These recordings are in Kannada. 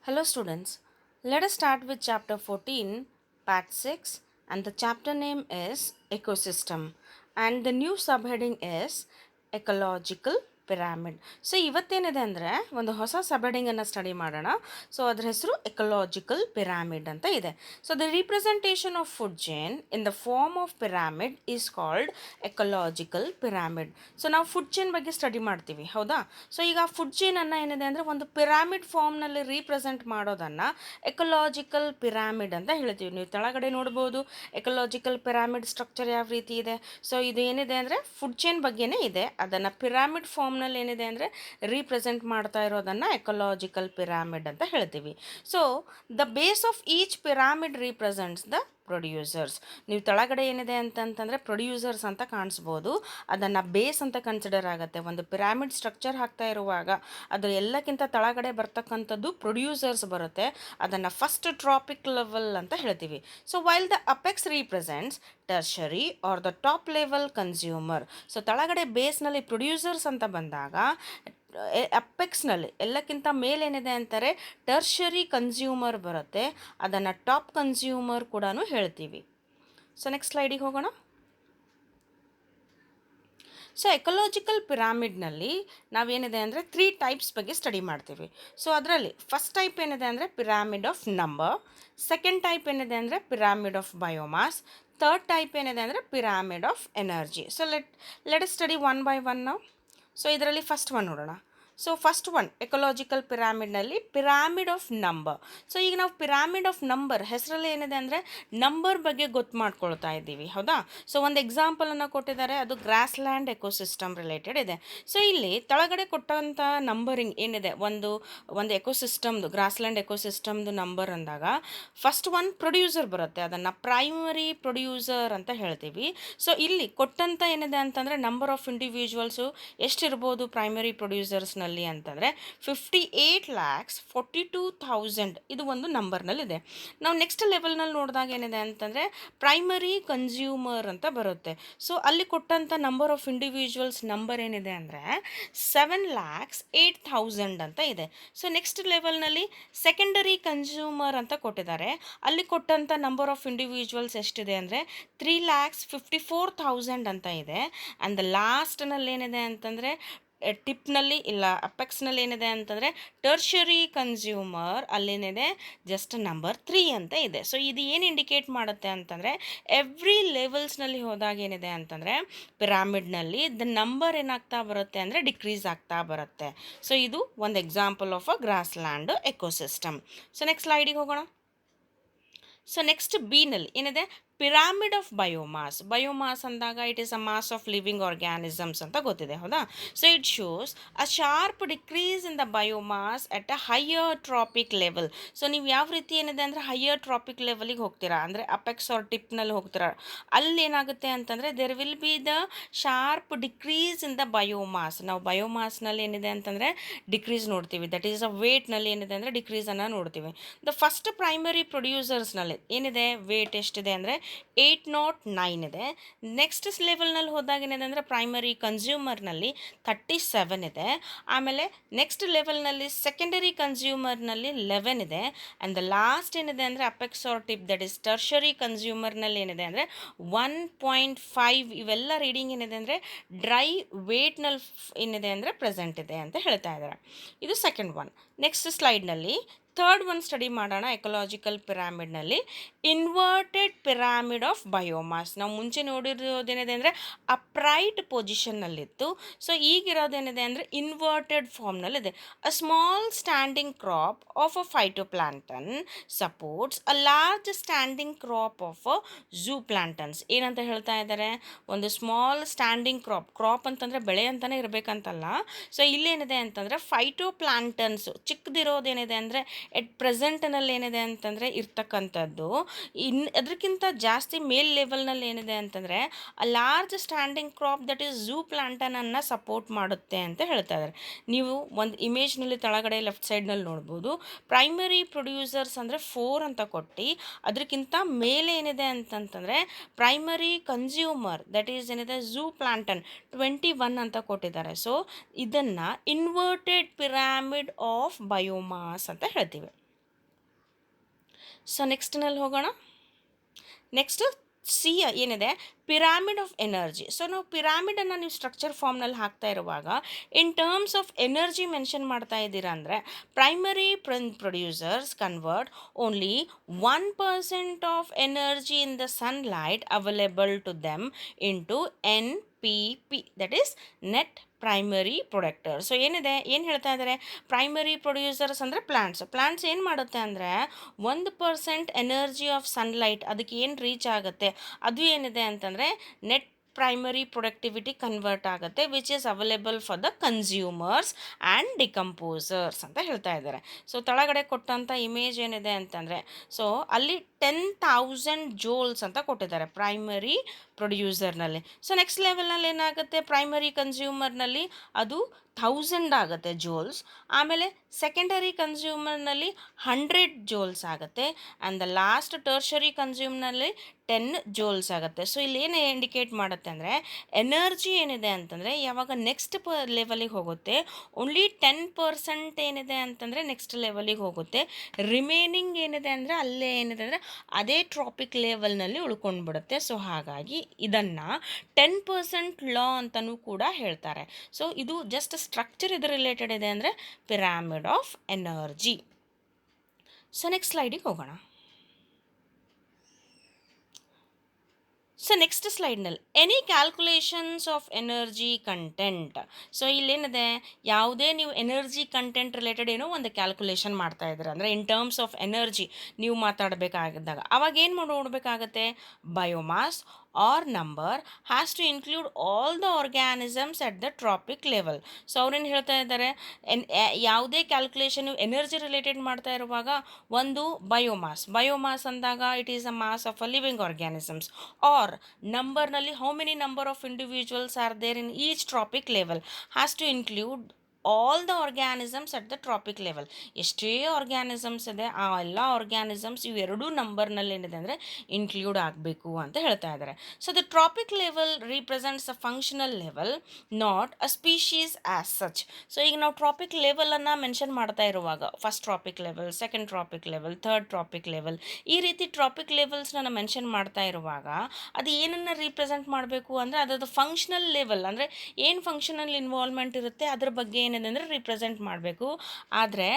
Hello students, let us start with chapter 14, part 6, and the chapter name is Ecosystem and the new subheading is Ecological Pyramid. So ಇವತ್ತೇನಿದೆ ಅಂದರೆ ಒಂದು ಹೊಸ ಸಬ್ಹೆಡಿಂಗನ್ನು ಸ್ಟಡಿ ಮಾಡೋಣ. ಸೊ ಅದ್ರ ಹೆಸರು ಎಕಲಾಜಿಕಲ್ ಪಿರಾಮಿಡ್ ಅಂತ ಇದೆ. So the representation of food chain in the form of pyramid is called ecological pyramid. So ನಾವು ಫುಡ್ ಚೈನ್ ಬಗ್ಗೆ ಸ್ಟಡಿ ಮಾಡ್ತೀವಿ, ಹೌದಾ? ಸೊ ಈಗ ಫುಡ್ ಚೈನನ್ನು ಏನಿದೆ ಅಂದರೆ ಒಂದು ಪಿರಾಮಿಡ್ ಫಾರ್ಮ್ನಲ್ಲಿ ರೀಪ್ರೆಸೆಂಟ್ ಮಾಡೋದನ್ನು ಎಕಲಾಜಿಕಲ್ ಪಿರಾಮಿಡ್ ಅಂತ ಹೇಳ್ತೀವಿ. ನೀವು ಕೆಳಗಡೆ ನೋಡ್ಬೋದು ಎಕಲಾಜಿಕಲ್ ಪಿರಾಮಿಡ್ ಸ್ಟ್ರಕ್ಚರ್ ಯಾವ ರೀತಿ ಇದೆ. ಸೊ ಇದು ಏನಿದೆ ಅಂದರೆ ಫುಡ್ ಚೈನ್ ಬಗ್ಗೆನೇ ಇದೆ, ಅದನ್ನು ಪಿರಾಮಿಡ್ ಫಾರ್ಮ್ನಲ್ಲಿ ಏನಿದೆ ಅಂದರೆ ರೀಪ್ರೆಸೆಂಟ್ ಮಾಡ್ತಾ ಇರೋದನ್ನು ಎಕಲಾಜಿಕಲ್ ಪಿರಾಮಿಡ್ ಅಂತ ಹೇಳ್ತೀವಿ. So the base of each pyramid represents the producers. ನೀವು ಕೆಳಗಡೆ ಏನಿದೆ ಅಂತಂತಂದರೆ ಪ್ರೊಡ್ಯೂಸರ್ಸ್ ಅಂತ ಕಾಣಿಸ್ಬೋದು, ಅದನ್ನು ಬೇಸ್ ಅಂತ ಕನ್ಸಿಡರ್ ಆಗುತ್ತೆ. ಒಂದು ಪಿರಾಮಿಡ್ ಸ್ಟ್ರಕ್ಚರ್ ಹಾಕ್ತಾ ಇರುವಾಗ ಅದು ಎಲ್ಲಕ್ಕಿಂತ ಕೆಳಗಡೆ ಬರ್ತಕ್ಕಂಥದ್ದು ಪ್ರೊಡ್ಯೂಸರ್ಸ್ ಬರುತ್ತೆ, ಅದನ್ನು ಫಸ್ಟ್ ಟ್ರಾಪಿಕ್ ಲೆವೆಲ್ ಅಂತ ಹೇಳ್ತೀವಿ. So while the apex represents tertiary are the top level consumer. So ಕೆಳಗಡೆ ಬೇಸ್ನಲ್ಲಿ ಪ್ರೊಡ್ಯೂಸರ್ಸ್ ಅಂತ ಬಂದಾಗ ಅಪೆಕ್ಸ್ನಲ್ಲಿ ಎಲ್ಲಕ್ಕಿಂತ ಮೇಲೇನಿದೆ ಅಂತಾರೆ ಟರ್ಷರಿ ಕನ್ಸ್ಯೂಮರ್ ಬರುತ್ತೆ, ಅದನ್ನು ಟಾಪ್ ಕನ್ಸ್ಯೂಮರ್ ಕೂಡ ಹೇಳ್ತೀವಿ. ಸೊ ನೆಕ್ಸ್ಟ್ ಸ್ಲೈಡಿಗೆ ಹೋಗೋಣ. ಸೊ ಎಕಲಾಜಿಕಲ್ ಪಿರಾಮಿಡ್ನಲ್ಲಿ ನಾವೇನಿದೆ ಅಂದರೆ 3 ಟೈಪ್ಸ್ ಬಗ್ಗೆ ಸ್ಟಡಿ ಮಾಡ್ತೀವಿ. ಸೊ ಅದರಲ್ಲಿ ಫಸ್ಟ್ ಟೈಪ್ ಏನಿದೆ ಅಂದರೆ pyramid of number, second type ಏನಿದೆ ಅಂದರೆ pyramid of biomass, third type ಏನಿದೆ ಅಂದರೆ pyramid of energy. So let study one by one ನಾವು. ಸೊ ಇದರಲ್ಲಿ ಫಸ್ಟ್ ಒನ್ ನೋಡೋಣ. ಸೊ ಫಸ್ಟ್ ಒನ್ ಎಕಲಾಜಿಕಲ್ ಪಿರಾಮಿಡ್ನಲ್ಲಿ ಪಿರಾಮಿಡ್ ಆಫ್ ನಂಬರ್. ಸೊ ಈಗ ನಾವು ಪಿರಾಮಿಡ್ ಆಫ್ ನಂಬರ್ ಹೆಸರಲ್ಲಿ ಏನಿದೆ ಅಂದರೆ ನಂಬರ್ ಬಗ್ಗೆ ಗೊತ್ತು ಮಾಡ್ಕೊಳ್ತಾ ಇದ್ದೀವಿ, ಹೌದಾ? ಸೊ ಒಂದು ಎಕ್ಸಾಂಪಲನ್ನು ಕೊಟ್ಟಿದ್ದಾರೆ, ಅದು ಗ್ರಾಸ್ ಲ್ಯಾಂಡ್ ಎಕೋಸಿಸ್ಟಮ್ ರಿಲೇಟೆಡ್ ಇದೆ. ಸೊ ಇಲ್ಲಿ ಕೆಳಗಡೆ ಕೊಟ್ಟಂಥ ನಂಬರಿಂಗ್ ಏನಿದೆ, ಒಂದು ಎಕೋಸಿಸ್ಟಮ್ದು ಗ್ರಾಸ್ ಲ್ಯಾಂಡ್ ಎಕೋಸಿಸ್ಟಮ್ದು ನಂಬರ್ ಅಂದಾಗ ಫಸ್ಟ್ ಒನ್ ಪ್ರೊಡ್ಯೂಸರ್ ಬರುತ್ತೆ, ಅದನ್ನು ಪ್ರೈಮರಿ ಪ್ರೊಡ್ಯೂಸರ್ ಅಂತ ಹೇಳ್ತೀವಿ. ಸೊ ಇಲ್ಲಿ ಕೊಟ್ಟಂಥ ಏನಿದೆ ಅಂತಂದರೆ ನಂಬರ್ ಆಫ್ ಇಂಡಿವಿಜುವಲ್ಸು ಎಷ್ಟಿರ್ಬೋದು ಪ್ರೈಮರಿ ಪ್ರೊಡ್ಯೂಸರ್ಸ್ನಲ್ಲಿ ಅಂತಂದರೆ 58,42,000 ಇದು ಒಂದು ನಂಬರ್ನಲ್ಲಿದೆ. ನಾವು ನೆಕ್ಸ್ಟ್ ಲೆವೆಲ್ನಲ್ಲಿ ನೋಡಿದಾಗ ಏನಿದೆ ಅಂತಂದರೆ ಪ್ರೈಮರಿ ಕನ್ಸ್ಯೂಮರ್ ಅಂತ ಬರುತ್ತೆ. ಸೊ ಅಲ್ಲಿ ಕೊಟ್ಟಂಥ ನಂಬರ್ ಆಫ್ ಇಂಡಿವಿಜುವಲ್ಸ್ ನಂಬರ್ ಏನಿದೆ ಅಂದರೆ 7,08,000 ಅಂತ ಇದೆ. ಸೊ ನೆಕ್ಸ್ಟ್ ಲೆವೆಲ್ನಲ್ಲಿ ಸೆಕೆಂಡರಿ ಕನ್ಸ್ಯೂಮರ್ ಅಂತ ಕೊಟ್ಟಿದ್ದಾರೆ, ಅಲ್ಲಿ ಕೊಟ್ಟಂಥ ನಂಬರ್ ಆಫ್ ಇಂಡಿವಿಜುವಲ್ಸ್ ಎಷ್ಟಿದೆ ಅಂದರೆ 3,54,000 ಅಂತ ಇದೆ. ಆ್ಯಂಡ್ ದ ಲಾಸ್ಟ್ನಲ್ಲಿ ಏನಿದೆ ಅಂತಂದರೆ ಟಿಪ್ನಲ್ಲಿ ಇಲ್ಲ ಅಪೆಕ್ಸ್ನಲ್ಲಿ ಏನಿದೆ ಅಂತಂದರೆ ಟರ್ಷರಿ ಕನ್ಸ್ಯೂಮರ್ ಅಲ್ಲೇನಿದೆ ಜಸ್ಟ್ ನಂಬರ್ 3 ಅಂತ ಇದೆ. ಸೊ ಇದು ಏನು ಇಂಡಿಕೇಟ್ ಮಾಡುತ್ತೆ ಅಂತಂದರೆ ಎವ್ರಿ ಲೆವೆಲ್ಸ್ನಲ್ಲಿ ಹೋದಾಗ ಏನಿದೆ ಅಂತಂದರೆ ಪಿರಾಮಿಡ್ನಲ್ಲಿ ದ ನಂಬರ್ ಏನಾಗ್ತಾ ಬರುತ್ತೆ ಅಂದರೆ ಡಿಕ್ರೀಸ್ ಆಗ್ತಾ ಬರುತ್ತೆ. ಸೊ ಇದು ಒಂದು example of a grassland ecosystem. So next ಸ್ಲೈಡಿಗೆ ಹೋಗೋಣ. ಸೊ ನೆಕ್ಸ್ಟ್ ಬಿನಲ್ಲಿ ಏನಿದೆ ಪಿರಾಮಿಡ್ ಆಫ್ ಬಯೋಮಾಸ್. ಬಯೋಮಾಸ್ ಅಂದಾಗ it is a mass of living organisms ಅಂತ ಗೊತ್ತಿದೆ, ಹೌದಾ? So it shows a sharp decrease in the biomass at a higher trophic level. So ನೀವು ಯಾವ ರೀತಿ ಏನಿದೆ ಅಂದರೆ ಹೈಯರ್ ಟ್ರಾಪಿಕ್ ಲೆವೆಲಿಗೆ ಹೋಗ್ತೀರಾ ಅಂದರೆ ಅಪೆಕ್ಸ್ ಆರ್ ಟಿಪ್ನಲ್ಲಿ ಹೋಗ್ತೀರಾ, ಅಲ್ಲಿ ಏನಾಗುತ್ತೆ ಅಂತಂದರೆ there will be the sharp decrease in the biomass. ನಾವು ಬಯೋಮಾಸ್ನಲ್ಲಿ ಏನಿದೆ ಅಂತಂದರೆ ಡಿಕ್ರೀಸ್ ನೋಡ್ತೀವಿ, ದಟ್ ಈಸ್ ಅ ವೇಟ್ನಲ್ಲಿ ಏನಿದೆ ಅಂದರೆ ಡಿಕ್ರೀಸನ್ನು ನೋಡ್ತೀವಿ. ದ ಫಸ್ಟ್ ಪ್ರೈಮರಿ ಪ್ರೊಡ್ಯೂಸರ್ಸ್ನಲ್ಲಿ ಏನಿದೆ ವೇಟ್ ಎಷ್ಟಿದೆ ಅಂದರೆ 809 ಇದೆ. ನೆಕ್ಸ್ಟ್ ಲೆವೆಲ್ನಲ್ಲಿ ಹೋದಾಗ ಏನಿದೆ ಅಂದರೆ ಪ್ರೈಮರಿ ಕನ್ಸ್ಯೂಮರ್ನಲ್ಲಿ 37 ಇದೆ. ಆಮೇಲೆ ನೆಕ್ಸ್ಟ್ ಲೆವೆಲ್ನಲ್ಲಿ ಸೆಕೆಂಡರಿ ಕನ್ಸ್ಯೂಮರ್ನಲ್ಲಿ 11 ಇದೆ. ಆ್ಯಂಡ್ ದ ಲಾಸ್ಟ್ ಏನಿದೆ ಅಂದರೆ apex or tip that is tertiary ಕನ್ಸ್ಯೂಮರ್ನಲ್ಲಿ ಏನಿದೆ ಅಂದರೆ 1.5. ಇವೆಲ್ಲ ರೀಡಿಂಗ್ ಏನಿದೆ ಅಂದರೆ ಡ್ರೈ ವೇಟ್ನಲ್ಲಿ ಏನಿದೆ ಅಂದರೆ ಪ್ರೆಸೆಂಟ್ ಇದೆ ಅಂತ ಹೇಳ್ತಾ ಇದ್ದಾರೆ. ಇದು ಸೆಕೆಂಡ್ ಒನ್. ನೆಕ್ಸ್ಟ್ ಸ್ಲೈಡ್ನಲ್ಲಿ ಥರ್ಡ್ ಒನ್ ಸ್ಟಡಿ ಮಾಡೋಣ. ಎಕಲಾಜಿಕಲ್ ಪಿರಾಮಿಡ್ನಲ್ಲಿ ಇನ್ವರ್ಟೆಡ್ ಪಿರಾಮಿಡ್ ಆಫ್ ಬಯೋಮಾಸ್. ನಾವು ಮುಂಚೆ ನೋಡಿರೋದೇನಿದೆ ಅಂದರೆ ಅಪ್ರೈಟ್ ಪೊಸಿಷನ್ನಲ್ಲಿತ್ತು. ಸೊ ಈಗಿರೋದೇನಿದೆ ಅಂದರೆ ಇನ್ವರ್ಟೆಡ್ ಫಾರ್ಮ್ನಲ್ಲಿದೆ. A small standing crop of a phytoplankton supports a large standing crop of a zooplanktons. ಏನಂತ ಹೇಳ್ತಾ ಇದ್ದಾರೆ, ಒಂದು ಸ್ಮಾಲ್ ಸ್ಟ್ಯಾಂಡಿಂಗ್ ಕ್ರಾಪ್ ಅಂತಂದರೆ ಬೆಳೆ ಅಂತಲೇ ಇರಬೇಕಂತಲ್ಲ. ಸೊ ಇಲ್ಲೇನಿದೆ ಅಂತಂದರೆ ಫೈಟೋಪ್ಲಾಂಟನ್ಸ್ ಚಿಕ್ಕದಿರೋದೇನಿದೆ ಅಂದರೆ ಎಟ್ ಪ್ರೆಸೆಂಟ್ನಲ್ಲಿ ಏನಿದೆ ಅಂತಂದರೆ ಇರ್ತಕ್ಕಂಥದ್ದು ಅದಕ್ಕಿಂತ ಜಾಸ್ತಿ ಮೇಲ್ ಲೆವೆಲ್ನಲ್ಲಿ ಏನಿದೆ ಅಂತಂದರೆ ಆ large standing crop that is ಝೂ ಪ್ಲಾಂಟನನ್ನು ಸಪೋರ್ಟ್ ಮಾಡುತ್ತೆ ಅಂತ ಹೇಳ್ತಾ ಇದ್ದಾರೆ. ನೀವು ಒಂದು ಇಮೇಜ್ನಲ್ಲಿ ಕೆಳಗಡೆ ಲೆಫ್ಟ್ ಸೈಡ್ನಲ್ಲಿ ನೋಡ್ಬೋದು ಪ್ರೈಮರಿ ಪ್ರೊಡ್ಯೂಸರ್ಸ್ ಅಂದರೆ 4 ಅಂತ ಕೊಟ್ಟು ಅದಕ್ಕಿಂತ ಮೇಲೆ ಏನಿದೆ ಅಂತಂತಂದರೆ ಪ್ರೈಮರಿ ಕನ್ಸ್ಯೂಮರ್ ದಟ್ ಈಸ್ ಏನಿದೆ ಝೂ ಪ್ಲಾಂಟನ್ 21 ಅಂತ ಕೊಟ್ಟಿದ್ದಾರೆ. ಸೊ ಇದನ್ನು ಇನ್ವರ್ಟೆಡ್ ಪಿರಾಮಿಡ್ ಆಫ್ ಬಯೋಮಾಸ್ ಅಂತ ಹೇಳ್ತೀವಿ. ಸೊ ನೆಕ್ಸ್ಟ್ನಲ್ಲಿ ಹೋಗೋಣ. ನೆಕ್ಸ್ಟ್ ಸಿ ಏನಿದೆ, ಪಿರಾಮಿಡ್ ಆಫ್ ಎನರ್ಜಿ. ಸೊ ನಾವು ಪಿರಾಮಿಡನ್ನು ನೀವು ಸ್ಟ್ರಕ್ಚರ್ ಫಾರ್ಮ್ನಲ್ಲಿ ಹಾಕ್ತಾ ಇರುವಾಗ in terms of energy mention ಮಾಡ್ತಾ ಇದ್ದೀರಾ ಅಂದರೆ primary producers convert only 1% of energy in the sunlight available to them into NPP, that is net primary productor. So ಏನಿದೆ, ಏನು ಹೇಳ್ತಾ ಇದ್ದಾರೆ, ಪ್ರೈಮರಿ ಪ್ರೊಡ್ಯೂಸರ್ಸ್ ಅಂದರೆ ಪ್ಲಾಂಟ್ಸ್ ಏನು ಮಾಡುತ್ತೆ ಅಂದರೆ 1% ಎನರ್ಜಿ ಆಫ್ ಸನ್ಲೈಟ್ ಅದಕ್ಕೆ ಏನು ರೀಚ್ ಆಗುತ್ತೆ ಅದು ಏನಿದೆ ಅಂತಂದರೆ ನೆಟ್ ಪ್ರೈಮರಿ ಪ್ರೊಡಕ್ಟಿವಿಟಿ ಕನ್ವರ್ಟ್ ಆಗುತ್ತೆ, which is available for the consumers and decomposers ಅಂತ ಹೇಳ್ತಾ ಇದ್ದಾರೆ. ಸೊ ತಳಗಡೆ ಕೊಟ್ಟಂಥ ಇಮೇಜ್ ಏನಿದೆ ಅಂತಂದರೆ, ಸೊ ಅಲ್ಲಿ 10,000 ಜೋಲ್ಸ್ ಅಂತ ಕೊಟ್ಟಿದ್ದಾರೆ ಪ್ರೈಮರಿ ಪ್ರೊಡ್ಯೂಸರ್ನಲ್ಲಿ. ಸೊ ನೆಕ್ಸ್ಟ್ ಲೆವೆಲ್ನಲ್ಲಿ ಏನಾಗುತ್ತೆ, ಪ್ರೈಮರಿ ಕನ್ಸ್ಯೂಮರ್ನಲ್ಲಿ ಅದು 1000 ಆಗುತ್ತೆ ಜೋಲ್ಸ್. ಆಮೇಲೆ ಸೆಕೆಂಡರಿ ಕನ್ಸ್ಯೂಮರ್ನಲ್ಲಿ 100 ಜೋಲ್ಸ್ ಆಗುತ್ತೆ. ಆ್ಯಂಡ್ ದ ಲಾಸ್ಟ್ ಟರ್ಷರಿ ಕನ್ಸ್ಯೂಮ್ನಲ್ಲಿ 10 ಜೋಲ್ಸ್ ಆಗುತ್ತೆ. ಸೊ ಇಲ್ಲಿ ಏನು ಇಂಡಿಕೇಟ್ ಮಾಡುತ್ತೆ ಅಂದರೆ ಎನರ್ಜಿ ಏನಿದೆ ಅಂತಂದರೆ ಯಾವಾಗ ನೆಕ್ಸ್ಟ್ ಲೆವೆಲಿಗೆ ಹೋಗುತ್ತೆ ಓನ್ಲಿ 10% ಏನಿದೆ ಅಂತಂದರೆ ನೆಕ್ಸ್ಟ್ ಲೆವೆಲಿಗೆ ಹೋಗುತ್ತೆ. ರಿಮೈನಿಂಗ್ ಏನಿದೆ ಅಂದರೆ ಅಲ್ಲೇ ಏನಿದೆ ಅಂದರೆ ಅದೇ ಟ್ರಾಪಿಕ್ ಲೆವೆಲ್ನಲ್ಲಿ ಉಳ್ಕೊಂಡ್ಬಿಡುತ್ತೆ. ಸೊ ಹಾಗಾಗಿ ಇದನ್ನು 10% ಲಾ ಅಂತಲೂ ಕೂಡ ಹೇಳ್ತಾರೆ. ಸೊ ಇದು ಜಸ್ಟ್ ಸ್ಟ್ರಕ್ಚರ್ ಇದು ರಿಲೇಟೆಡ್ ಇದೆ ಅಂದರೆ pyramid of energy. So next ಸ್ಲೈಡಿಗೆ ಹೋಗೋಣ. ಸೊ ನೆಕ್ಸ್ಟ್ ಸ್ಲೈಡ್ನಲ್ಲಿ any calculations of energy content. So ಇಲ್ಲೇನಿದೆ, ಯಾವುದೇ ನೀವು ಎನರ್ಜಿ ಕಂಟೆಂಟ್ ರಿಲೇಟೆಡ್ ಏನೋ ಒಂದು ಕ್ಯಾಲ್ಕುಲೇಷನ್ ಮಾಡ್ತಾ ಇದ್ದೀರ ಅಂದರೆ ಇನ್ ಟರ್ಮ್ಸ್ ಆಫ್ ಎನರ್ಜಿ ನೀವು ಮಾತಾಡಬೇಕಾಗಿದ್ದಾಗ ಅವಾಗ ಏನು ನೋಡಬೇಕಾಗತ್ತೆ, biomass or number has to include all the organisms at the tropic level. So ಅವ್ರೇನು ಹೇಳ್ತಾ ಇದ್ದಾರೆ, ಯಾವುದೇ ಕ್ಯಾಲ್ಕುಲೇಷನ್ ನೀವು ಎನರ್ಜಿ ರಿಲೇಟೆಡ್ ಮಾಡ್ತಾ ಇರುವಾಗ ಒಂದು ಬಯೋಮಾಸ್ ಅಂದಾಗ it is a mass of a living organisms. Or ನಂಬರ್ನಲ್ಲಿ how many number of individuals are there in each trophic level has to include all the organisms at the trophic level. ಎಷ್ಟೇ ಆರ್ಗ್ಯಾನಿಸಮ್ಸ್ ಇದೆ ಆ ಎಲ್ಲ ಆರ್ಗ್ಯಾನಿಸಮ್ಸ್ ಇವೆರಡೂ ನಂಬರ್ನಲ್ಲಿ ಏನಿದೆ ಅಂದರೆ ಇನ್ಕ್ಲೂಡ್ ಆಗಬೇಕು ಅಂತ ಹೇಳ್ತಾ ಇದ್ದಾರೆ. So the trophic level represents a functional level, not a species as such. So ಈಗ ನಾವು ಟ್ರಾಪಿಕ್ ಲೆವೆಲನ್ನು ಮೆನ್ಷನ್ ಮಾಡ್ತಾ ಇರುವಾಗ first trophic level, second trophic level, third trophic level, ಈ ರೀತಿ ಟ್ರಾಪಿಕ್ ಲೆವೆಲ್ಸ್ನ ಮೆನ್ಷನ್ ಮಾಡ್ತಾ ಇರುವಾಗ ಅದು ಏನನ್ನು ರೀಪ್ರೆಸೆಂಟ್ ಮಾಡಬೇಕು ಅಂದರೆ ಅದರದ್ದು ಫಂಕ್ಷನಲ್ ಲೆವೆಲ್ ಅಂದರೆ ಏನು ಫಂಕ್ಷನಲ್ ಇನ್ವಾಲ್ವ್ಮೆಂಟ್ ಇರುತ್ತೆ ಅದ್ರ ಬಗ್ಗೆ ಏನಿದೆ ಅಂದರೆ ರಿಪ್ರೆಸೆಂಟ್ ಮಾಡಬೇಕು. ಆದರೆ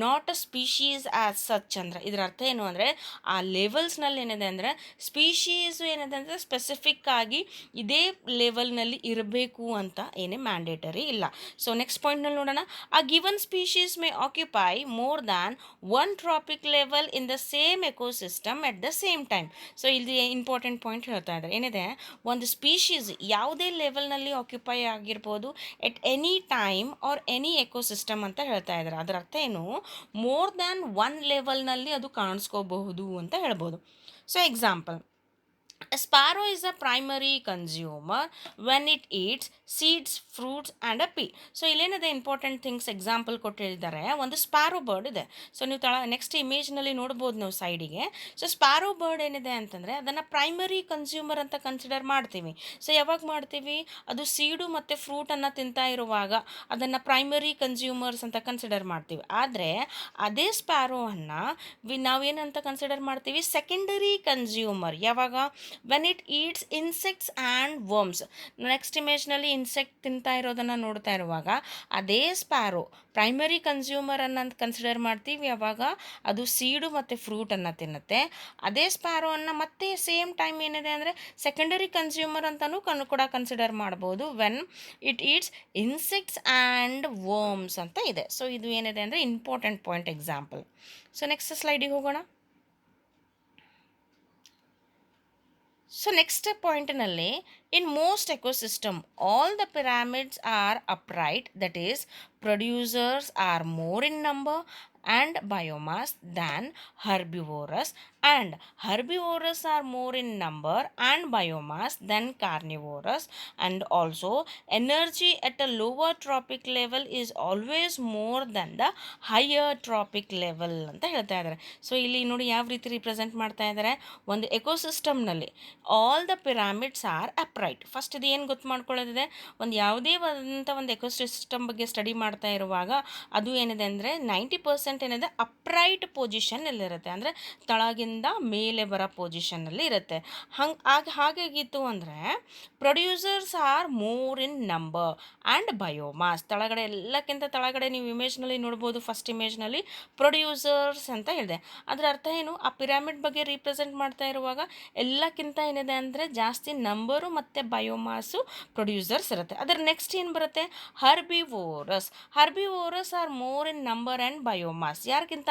not a species as such ಅಂದರೆ ಇದರ ಅರ್ಥ ಏನು ಅಂದರೆ ಆ ಲೆವೆಲ್ಸ್ನಲ್ಲಿ ಏನಿದೆ ಅಂದರೆ ಸ್ಪೀಶೀಸು ಏನಿದೆ ಅಂದರೆ ಸ್ಪೆಸಿಫಿಕ್ ಆಗಿ ಇದೇ ಲೆವೆಲ್ನಲ್ಲಿ ಇರಬೇಕು ಅಂತ ಏನೇ ಮ್ಯಾಂಡೇಟರಿ ಇಲ್ಲ. ಸೊ ನೆಕ್ಸ್ಟ್ ಪಾಯಿಂಟ್ನಲ್ಲಿ ನೋಡೋಣ, ಆ given species May occupy more than one trophic level in the same ecosystem at the same time. So ಇಲ್ಲಿ ಇಂಪಾರ್ಟೆಂಟ್ ಪಾಯಿಂಟ್ ಹೇಳ್ತಾ ಇದ್ದಾರೆ, ಏನಿದೆ ಒಂದು ಸ್ಪೀಶೀಸ್ ಯಾವುದೇ ಲೆವೆಲ್ನಲ್ಲಿ ಆಕ್ಯುಪೈ ಆಗಿರ್ಬೋದು at any time R any ecosystem ಅಂತ ಹೇಳ್ತಾ ಇದ್ದಾರೆ. ಅದರ ಅರ್ಥ ಏನು, ಮೋರ್ ದ್ಯಾನ್ ಒನ್ ಲೆವೆಲ್ನಲ್ಲಿ ಅದು ಕಾಣಿಸ್ಕೋಬಹುದು ಅಂತ ಹೇಳ್ಬೋದು. So example, a sparrow is a primary consumer when it eats seeds, fruits and a pea. So ಇಲ್ಲೇನಿದೆ ಇಂಪಾರ್ಟೆಂಟ್ ಥಿಂಗ್ಸ್ ಎಕ್ಸಾಂಪಲ್ ಕೊಟ್ಟಿದ್ದಾರೆ. ಒಂದು ಸ್ಪ್ಯಾರೋ ಬರ್ಡ್ ಇದೆ. ಸೊ ನೀವು ನೆಕ್ಸ್ಟ್ ಇಮೇಜ್ನಲ್ಲಿ ನೋಡ್ಬೋದು ನಾವು ಸೈಡಿಗೆ. ಸೊ ಸ್ಪ್ಯಾರೋ ಬರ್ಡ್ ಏನಿದೆ ಅಂತಂದರೆ ಅದನ್ನು ಪ್ರೈಮರಿ ಕನ್ಸ್ಯೂಮರ್ ಅಂತ ಕನ್ಸಿಡರ್ ಮಾಡ್ತೀವಿ. ಸೊ ಯಾವಾಗ ಮಾಡ್ತೀವಿ, ಅದು ಸೀಡು ಮತ್ತು ಫ್ರೂಟನ್ನು ತಿಂತಾ ಇರುವಾಗ ಅದನ್ನು ಪ್ರೈಮರಿ ಕನ್ಸ್ಯೂಮರ್ಸ್ ಅಂತ ಕನ್ಸಿಡರ್ ಮಾಡ್ತೀವಿ. ಆದರೆ ಅದೇ ಸ್ಪ್ಯಾರೋವನ್ನು ನಾವೇನಂತ ಕನ್ಸಿಡರ್ ಮಾಡ್ತೀವಿ, ಸೆಕೆಂಡರಿ ಕನ್ಸ್ಯೂಮರ್. ಯಾವಾಗ, when it eats insects and worms. Next ಇಮೇಜ್ನಲ್ಲಿ ಇನ್ಸೆಕ್ಟ್ ತಿಂತಾ ಇರೋದನ್ನು ನೋಡ್ತಾ ಇರುವಾಗ ಅದೇ ಸ್ಪ್ಯಾರೋ ಪ್ರೈಮರಿ ಕನ್ಸ್ಯೂಮರನ್ನು ಕನ್ಸಿಡರ್ ಮಾಡ್ತೀವಿ. ಯಾವಾಗ ಅದು ಸೀಡು ಮತ್ತು ಫ್ರೂಟನ್ನು ತಿನ್ನುತ್ತೆ. ಅದೇ ಸ್ಪ್ಯಾರೋವನ್ನು ಮತ್ತೆ ಸೇಮ್ ಟೈಮ್ ಏನಿದೆ ಅಂದರೆ ಸೆಕೆಂಡರಿ ಕನ್ಸ್ಯೂಮರ್ ಅಂತಲೂ ಕೂಡ ಕನ್ಸಿಡರ್ ಮಾಡ್ಬೋದು when it eats insects and worms ಅಂತ ಇದೆ. ಸೊ ಇದು ಏನಿದೆ ಅಂದರೆ important point example. So next ಸ್ಲೈಡಿಗೆ ಹೋಗೋಣ. ಸೊ ನೆಕ್ಸ್ಟ್ ಪಾಯಿಂಟ್ನಲ್ಲಿ, in most ecosystem all the pyramids are upright, that is producers are more in number and biomass than herbivorous, and herbivores are more in number and biomass than carnivorous, and also energy at a lower tropic level is always more than the higher tropic level ಅಂತ ಹೇಳ್ತಾ ಇದ್ದಾರೆ. ಸೊ ಇಲ್ಲಿ ನೋಡಿ ಯಾವ ರೀತಿ ರಿಪ್ರೆಸೆಂಟ್ ಮಾಡ್ತಾ ಇದ್ದಾರೆ, ಒಂದು ಎಕೋಸಿಸ್ಟಮ್ನಲ್ಲಿ all the pyramids are upright. First ಇದು ಏನು ಗೊತ್ತು ಮಾಡ್ಕೊಳ್ಳೋದಿದೆ, ಯಾವುದೇ ಒಂದು ಎಕೋಸಿಸ್ಟಮ್ ಬಗ್ಗೆ ಸ್ಟಡಿ ಮಾಡ್ತಾ ಇರುವಾಗ ಅದು ಏನಿದೆ ಅಂದರೆ 90% 90% ಏನಿದೆ ಅಪ್ರೈಟ್ ಪೊಸಿಷನ್ನಲ್ಲಿರುತ್ತೆ, ಅಂದರೆ ತಳಗಿಂದ ಮೇಲೆ ಬರೋ ಪೊಸಿಷನ್ನಲ್ಲಿ ಇರುತ್ತೆ. ಹಾಗಾಗಿತ್ತು ಅಂದರೆ producers are more in number and biomass. ತಳಗಡೆ ಎಲ್ಲಕ್ಕಿಂತ ತಳಗಡೆ ನೀವು ಇಮೇಜ್ನಲ್ಲಿ ನೋಡ್ಬೋದು, ಫಸ್ಟ್ ಇಮೇಜ್ನಲ್ಲಿ ಪ್ರೊಡ್ಯೂಸರ್ಸ್ ಅಂತ ಹೇಳಿದೆ. ಅದರ ಅರ್ಥ ಏನು? ಆ ಪಿರಾಮಿಡ್ ಬಗ್ಗೆ ರೀಪ್ರೆಸೆಂಟ್ ಮಾಡ್ತಾ ಇರುವಾಗ ಎಲ್ಲಕ್ಕಿಂತ ಏನಿದೆ ಅಂದರೆ ಜಾಸ್ತಿ ನಂಬರು ಮತ್ತು ಬಯೋಮಾಸು ಪ್ರೊಡ್ಯೂಸರ್ಸ್ ಇರುತ್ತೆ. ಅದರ ನೆಕ್ಸ್ಟ್ ಏನು ಬರುತ್ತೆ? Herbivorous. Herbivorous are more in number and biomass. ಯಾರಿಗಿಂತ?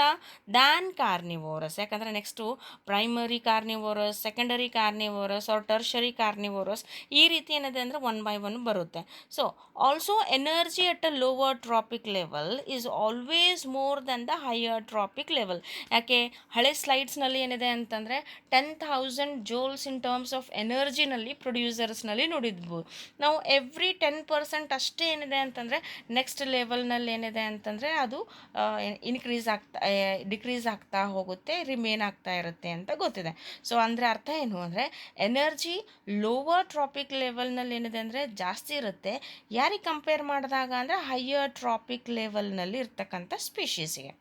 Than carnivorous. ಯಾಕಂದರೆ next primary carnivorous, secondary carnivorous or tertiary carnivorous, ಈ ರೀತಿ ಏನಿದೆ ಅಂದರೆ 1 by 1 ಬರುತ್ತೆ. So also energy at a lower trophic level is always more than the higher trophic level. ಯಾಕೆ? ಹಳೆ ಸ್ಲೈಡ್ಸ್ನಲ್ಲಿ ಏನಿದೆ ಅಂತಂದರೆ 10,000 ಜೋಲ್ಸ್ ಇನ್ ಟರ್ಮ್ಸ್ ಆಫ್ ಎನರ್ಜಿನಲ್ಲಿ ಪ್ರೊಡ್ಯೂಸರ್ಸ್ನಲ್ಲಿ ನೋಡಿದ್ವು ನಾವು. ಎವ್ರಿ 10% ಅಷ್ಟೇ ಏನಿದೆ ಅಂತಂದರೆ ನೆಕ್ಸ್ಟ್ ಲೆವೆಲ್ನಲ್ಲಿ ಏನಿದೆ ಅಂತಂದರೆ ಅದು ಡಿಕ್ರೀಸ್ ಆಗ್ತಾ ಹೋಗುತ್ತೆ, ರಿಮೇನ್ ಆಗ್ತಾ ಇರುತ್ತೆ ಅಂತ ಗೊತ್ತಿದೆ. ಸೊ ಅಂದರೆ ಅರ್ಥ ಏನು ಅಂದರೆ ಎನರ್ಜಿ ಲೋವರ್ ಟ್ರಾಪಿಕ್ ಲೆವೆಲ್ನಲ್ಲಿ ಏನಿದೆ ಅಂದರೆ ಜಾಸ್ತಿ ಇರುತ್ತೆ. ಯಾರಿಗೆ ಕಂಪೇರ್ ಮಾಡಿದಾಗ ಅಂದರೆ ಹೈಯರ್ ಟ್ರಾಪಿಕ್ ಲೆವೆಲ್ನಲ್ಲಿ ಇರ್ತಕ್ಕಂಥ ಸ್ಪೀಷೀಸಿಗೆ.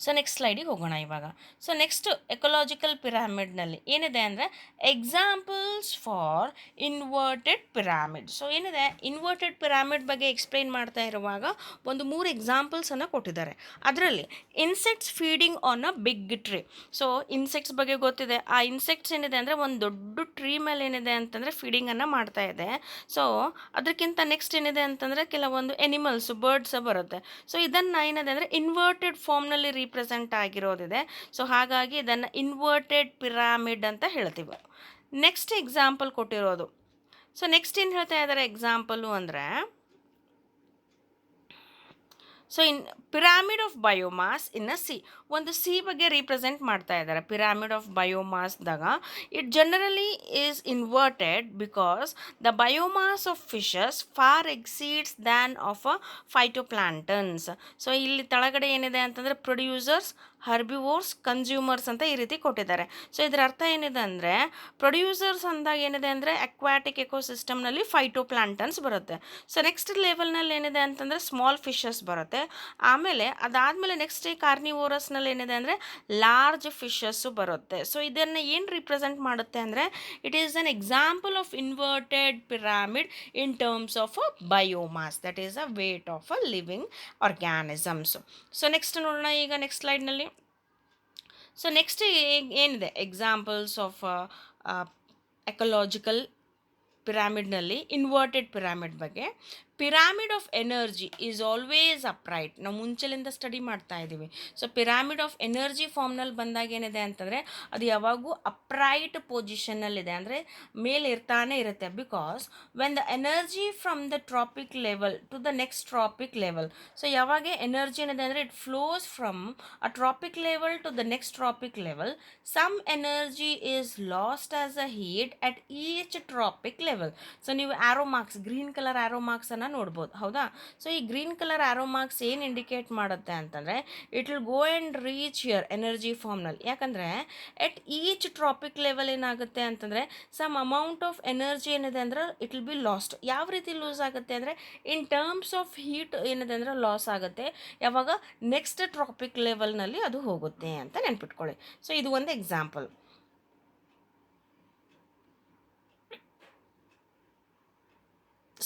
ಸೊ ನೆಕ್ಸ್ಟ್ ಸ್ಲೈಡಿಗೆ ಹೋಗೋಣ ಇವಾಗ. ಸೊ ನೆಕ್ಸ್ಟ್ ಎಕೊಲಾಜಿಕಲ್ ಪಿರಾಮಿಡ್ನಲ್ಲಿ ಏನಿದೆ ಅಂದರೆ examples for inverted pyramid. So ಏನಿದೆ, ಇನ್ವರ್ಟೆಡ್ ಪಿರಾಮಿಡ್ ಬಗ್ಗೆ ಎಕ್ಸ್ಪ್ಲೈನ್ ಮಾಡ್ತಾ ಇರುವಾಗ ಒಂದು 3 ಎಕ್ಸಾಂಪಲ್ಸನ್ನು ಕೊಟ್ಟಿದ್ದಾರೆ. ಅದರಲ್ಲಿ insects feeding on a big tree. So insects ಬಗ್ಗೆ ಗೊತ್ತಿದೆ. ಆ ಇನ್ಸೆಕ್ಟ್ಸ್ ಏನಿದೆ ಅಂದರೆ ಒಂದು ದೊಡ್ಡ ಟ್ರೀ ಮೇಲೆ ಏನಿದೆ ಅಂತಂದರೆ ಫೀಡಿಂಗನ್ನು ಮಾಡ್ತಾ ಇದೆ. ಸೊ ಅದಕ್ಕಿಂತ ನೆಕ್ಸ್ಟ್ ಏನಿದೆ ಅಂತಂದರೆ ಕೆಲವೊಂದು ಎನಿಮಲ್ಸು, ಬರ್ಡ್ಸ್ ಬರುತ್ತೆ. ಸೊ ಇದನ್ನು ಏನಿದೆ ಅಂದರೆ ಇನ್ವರ್ಟೆಡ್ ಫಾರ್ಮ್ನಲ್ಲಿ ರೀಪ್ರೆಸೆಂಟ್ ಆಗಿರೋದಿದೆ. ಸೊ ಹಾಗಾಗಿ ಇದನ್ನು ಇನ್ವರ್ಟೆಡ್ ಪಿರಾಮಿಡ್ ಅಂತ ಹೇಳ್ತೀವಿ. ನೆಕ್ಸ್ಟ್ ಎಕ್ಸಾಂಪಲ್ ಕೊಟ್ಟಿರೋದು. ಸೊ ನೆಕ್ಸ್ಟ್ ಏನು ಹೇಳ್ತಾ ಇದ್ದಾರೆ ಎಕ್ಸಾಂಪಲು ಅಂದರೆ, so pyramid of biomass in a sea. ಒಂದು ಸಿ ಬಗ್ಗೆ ರೀಪ್ರೆಸೆಂಟ್ ಮಾಡ್ತಾ ಇದ್ದಾರೆ ಪಿರಾಮಿಡ್ ಆಫ್ ಬಯೋಮಾಸ್ದಾಗ. It generally is inverted because the biomass of fishes far exceeds than of a phytoplanktons. So ಇಲ್ಲಿ ತಳಗಡೆ ಏನಿದೆ ಅಂತಂದರೆ ಪ್ರೊಡ್ಯೂಸರ್ಸ್, ಹರ್ಬಿವೋರ್ಸ್, ಕನ್ಸ್ಯೂಮರ್ಸ್ ಅಂತ ಈ ರೀತಿ ಕೊಟ್ಟಿದ್ದಾರೆ. ಸೊ ಇದರ ಅರ್ಥ ಏನಿದೆ ಅಂದರೆ ಪ್ರೊಡ್ಯೂಸರ್ಸ್ ಅಂದಾಗ ಏನಿದೆ ಅಂದರೆ ಅಕ್ವಾಟಿಕ್ ಎಕೋಸಿಸ್ಟಮ್ನಲ್ಲಿ ಫೈಟೋಪ್ಲಾಂಟನ್ಸ್ ಬರುತ್ತೆ. ಸೊ ನೆಕ್ಸ್ಟ್ ಲೆವೆಲ್ನಲ್ಲಿ ಏನಿದೆ ಅಂತಂದರೆ ಸ್ಮಾಲ್ ಫಿಶಸ್ ಬರುತ್ತೆ. ಆಮೇಲೆ ಅದಾದಮೇಲೆ ನೆಕ್ಸ್ಟ್ ಕಾರ್ನಿವೋರಸ್ನಲ್ಲಿ ಏನಿದೆ ಅಂದರೆ ಲಾರ್ಜ್ ಫಿಶಸ್ಸು ಬರುತ್ತೆ. ಸೊ ಇದನ್ನು ಏನು ರಿಪ್ರೆಸೆಂಟ್ ಮಾಡುತ್ತೆ ಅಂದರೆ it is an example of inverted pyramid in terms of a biomass, that is a weight of a living organisms. So next ನೋಡೋಣ ಈಗ ನೆಕ್ಸ್ಟ್ ಸ್ಲೈಡ್ನಲ್ಲಿ. ಸೊ ನೆಕ್ಸ್ಟ್ ಏನಿದೆ ಎಕ್ಸಾಂಪಲ್ಸ್ ಆಫ್ ಎಕೊಲಾಜಿಕಲ್ ಪಿರಾಮಿಡ್ನಲ್ಲಿ ಇನ್ವರ್ಟೆಡ್ ಪಿರಾಮಿಡ್ ಬಗ್ಗೆ. Pyramid of energy is always upright. ನಾವು ಮುಂಚೆಲಿಂದ ಸ್ಟಡಿ ಮಾಡ್ತಾ ಇದ್ದೀವಿ. ಸೊ ಪಿರಾಮಿಡ್ ಆಫ್ ಎನರ್ಜಿ ಫಾರ್ಮ್ನಲ್ಲಿ ಬಂದಾಗ ಏನಿದೆ ಅಂತಂದರೆ ಅದು ಯಾವಾಗೂ ಅಪ್ರೈಟ್ ಪೊಸಿಷನ್ನಲ್ಲಿದೆ, ಅಂದರೆ ಮೇಲೆ ಇರ್ತಾನೆ ಇರುತ್ತೆ. Because when the energy from the trophic level to the next trophic level. So ಯಾವಾಗ ಎನರ್ಜಿ ಏನಿದೆ ಅಂದರೆ it flows from a trophic level to the next trophic level, some energy is lost as a heat at each trophic level. So ನೀವು arrow marks, green colour arrow ಮಾರ್ಕ್ಸನ್ನು ನೋಡ್ಬೋದು, ಹೌದಾ? ಸೊ ಈ ಗ್ರೀನ್ ಕಲರ್ ಆರೋ ಮಾರ್ಕ್ಸ್ ಏನು ಇಂಡಿಕೇಟ್ ಮಾಡುತ್ತೆ ಅಂತಂದರೆ it will go and reach your energy ಫಾರ್ಮ್ನಲ್ಲಿ. ಯಾಕಂದರೆ ಎಟ್ ಈಚ್ ಟ್ರಾಪಿಕ್ ಲೆವೆಲ್ ಏನಾಗುತ್ತೆ ಅಂತಂದರೆ ಸಮ್ ಅಮೌಂಟ್ ಆಫ್ ಎನರ್ಜಿ ಏನಿದೆ ಅಂದ್ರೆ ಇಟ್ ವಿಲ್ ಬಿ ಲಾಸ್ಟ್. ಯಾವ ರೀತಿ ಲೂಸ್ ಆಗುತ್ತೆ ಅಂದರೆ ಇನ್ ಟರ್ಮ್ಸ್ ಆಫ್ ಹೀಟ್ ಏನಿದೆ ಅಂದರೆ ಲಾಸ್ ಆಗುತ್ತೆ. ಯಾವಾಗ ನೆಕ್ಸ್ಟ್ ಟ್ರಾಪಿಕ್ ಲೆವೆಲ್ನಲ್ಲಿ ಅದು ಹೋಗುತ್ತೆ ಅಂತ ನೆನ್ಪಿಟ್ಕೊಳ್ಳಿ. ಸೊ ಇದು ಒಂದು example.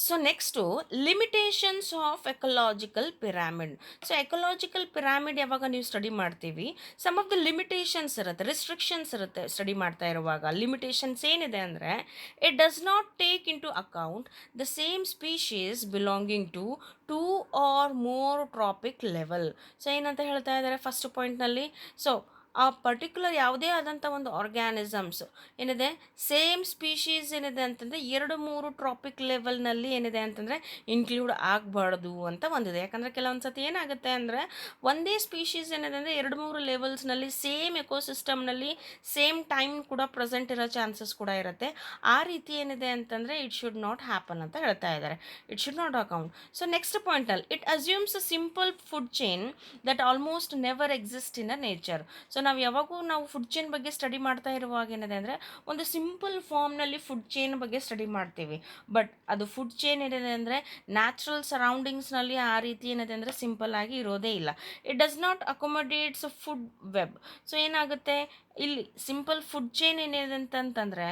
So next limitations of ecological pyramid. So ecological pyramid ಯಾವಾಗ ನೀವು ಸ್ಟಡಿ ಮಾಡ್ತೀವಿ, ಸಮ್ ಆಫ್ ದ ಲಿಮಿಟೇಷನ್ಸ್ ಇರುತ್ತೆ, ರಿಸ್ಟ್ರಿಕ್ಷನ್ಸ್ ಇರುತ್ತೆ ಸ್ಟಡಿ ಮಾಡ್ತಾ ಇರುವಾಗ. ಲಿಮಿಟೇಷನ್ಸ್ ಏನಿದೆ ಅಂದರೆ it does not take into account the same species belonging to 2 or more trophic level. So ಏನಂತ ಹೇಳ್ತಾ ಇದ್ದಾರೆ ಫಸ್ಟ್ ಪಾಯಿಂಟ್ನಲ್ಲಿ, ಸೊ ಆ ಪರ್ಟಿಕ್ಯುಲರ್ ಯಾವುದೇ ಆದಂಥ ಒಂದು ಆರ್ಗ್ಯಾನಿಸಮ್ಸ್ ಏನಿದೆ ಸೇಮ್ ಸ್ಪೀಶೀಸ್ ಏನಿದೆ ಅಂತಂದರೆ 2-3 ಟ್ರಾಪಿಕ್ ಲೆವೆಲ್ನಲ್ಲಿ ಏನಿದೆ ಅಂತಂದರೆ ಇನ್ಕ್ಲೂಡ್ ಆಗಬಾರ್ದು ಅಂತ ಒಂದಿದೆ. ಯಾಕಂದರೆ ಕೆಲವೊಂದು ಸತಿ ಏನಾಗುತ್ತೆ ಅಂದರೆ ಒಂದೇ ಸ್ಪೀಶೀಸ್ ಏನಿದೆ ಅಂದರೆ 2-3 ಲೆವೆಲ್ಸ್ನಲ್ಲಿ ಸೇಮ್ ಎಕೋಸಿಸ್ಟಮ್ನಲ್ಲಿ ಸೇಮ್ ಟೈಮ್ ಕೂಡ ಪ್ರೆಸೆಂಟ್ ಇರೋ ಚಾನ್ಸಸ್ ಕೂಡ ಇರುತ್ತೆ. ಆ ರೀತಿ ಏನಿದೆ ಅಂತಂದರೆ ಇಟ್ ಶುಡ್ ನಾಟ್ ಹ್ಯಾಪನ್ ಅಂತ ಹೇಳ್ತಾ ಇದ್ದಾರೆ. It should not account. So next ಪಾಯಿಂಟಲ್ಲಿ it assumes a simple food chain that almost never exist in a nature. So ನಾವು ಯಾವಾಗೂ ನಾವು ಫುಡ್ ಚೈನ್ ಬಗ್ಗೆ ಸ್ಟಡಿ ಮಾಡ್ತಾ ಇರುವಾಗ ಏನಿದೆ ಅಂದರೆ ಒಂದು ಸಿಂಪಲ್ ಫಾರ್ಮ್ನಲ್ಲಿ ಫುಡ್ ಚೈನ್ ಬಗ್ಗೆ ಸ್ಟಡಿ ಮಾಡ್ತೀವಿ. ಬಟ್ ಅದು ಫುಡ್ ಚೈನ್ ಏನಿದೆ ಅಂದರೆ ನ್ಯಾಚುರಲ್ ಸರೌಂಡಿಂಗ್ಸ್ನಲ್ಲಿ ಆ ರೀತಿ ಏನಿದೆ ಅಂದರೆ ಸಿಂಪಲ್ ಆಗಿ ಇರೋದೇ ಇಲ್ಲ. It does not accommodates food web. So ಏನಾಗುತ್ತೆ, ಇಲ್ಲಿ ಸಿಂಪಲ್ ಫುಡ್ ಚೈನ್ ಏನಿದೆ ಅಂತಂತಂದರೆ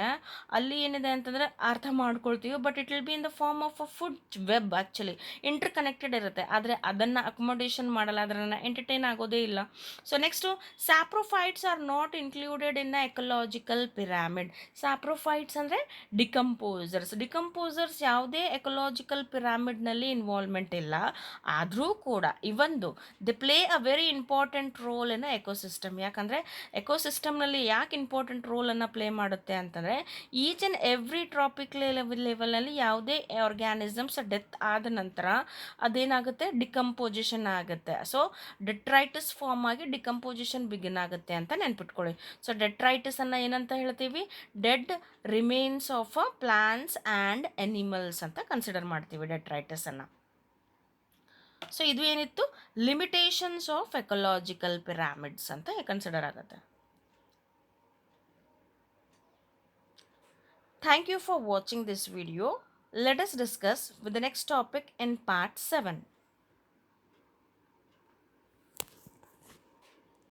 ಅಲ್ಲಿ ಏನಿದೆ ಅಂತಂದರೆ ಅರ್ಥ ಮಾಡ್ಕೊಳ್ತೀವಿ, but it will be in the form of a food web. Actually interconnected ಇರುತ್ತೆ, ಆದರೆ ಅದನ್ನು ಅಕೊಮಡೇಷನ್ ಮಾಡಲ್ಲ, ಅದನ್ನು ಎಂಟರ್ಟೈನ್ ಆಗೋದೇ ಇಲ್ಲ. So next, saprophytes are not included in the ecological pyramid. Saprophytes ಅಂದರೆ ಡಿಕಂಪೋಸರ್ಸ್ ಯಾವುದೇ ಎಕಲಾಜಿಕಲ್ ಪಿರಾಮಿಡ್ನಲ್ಲಿ ಇನ್ವಾಲ್ವ್ಮೆಂಟ್ ಇಲ್ಲ. ಆದರೂ ಕೂಡ ಇವೊಂದು they play a very important role in ecosystem. ಯಾಕಂದರೆ ಎಕೋಸಿಸ್ಟಮ್ನಲ್ಲಿ ಯಾಕೆ ಇಂಪಾರ್ಟೆಂಟ್ ರೋಲನ್ನು ಪ್ಲೇ ಮಾಡುತ್ತೆ ಅಂತಂದರೆ, ಈಚ್ ಆ್ಯಂಡ್ ಎವ್ರಿ ಟ್ರಾಪಿಕ್ ಲೆವೆಲಲ್ಲಿ ಯಾವುದೇ ಆರ್ಗ್ಯಾನಿಸಮ್ಸ್ ಡೆತ್ ಆದ ನಂತರ ಅದೇನಾಗುತ್ತೆ, ಡಿಕಂಪೋಸಿಷನ್ ಆಗುತ್ತೆ. ಸೊ ಡೆಟ್ರೈಟಿಸ್ ಫಾರ್ಮ್ ಆಗಿ ಡಿಕಂಪೋಸಿಷನ್ ಬಿಗಿನ್ ಆಗುತ್ತೆ ಅಂತ ನೆನ್ಪಿಟ್ಕೊಳ್ಳಿ. ಸೊ ಡೆಟ್ರೈಟಿಸನ್ನು ಏನಂತ ಹೇಳ್ತೀವಿ, dead remains of a plants and animals ಅಂತ ಕನ್ಸಿಡರ್ ಮಾಡ್ತೀವಿ ಡೆಟ್ರೈಟಿಸನ್ನು. ಸೊ ಇದು ಏನಿತ್ತು, ಲಿಮಿಟೇಷನ್ಸ್ ಆಫ್ ಎಕಲಾಜಿಕಲ್ ಪಿರಾಮಿಡ್ಸ್ ಅಂತ ಕನ್ಸಿಡರ್ ಆಗುತ್ತೆ. Thank you for watching this video. Let us discuss with the next topic in part 7.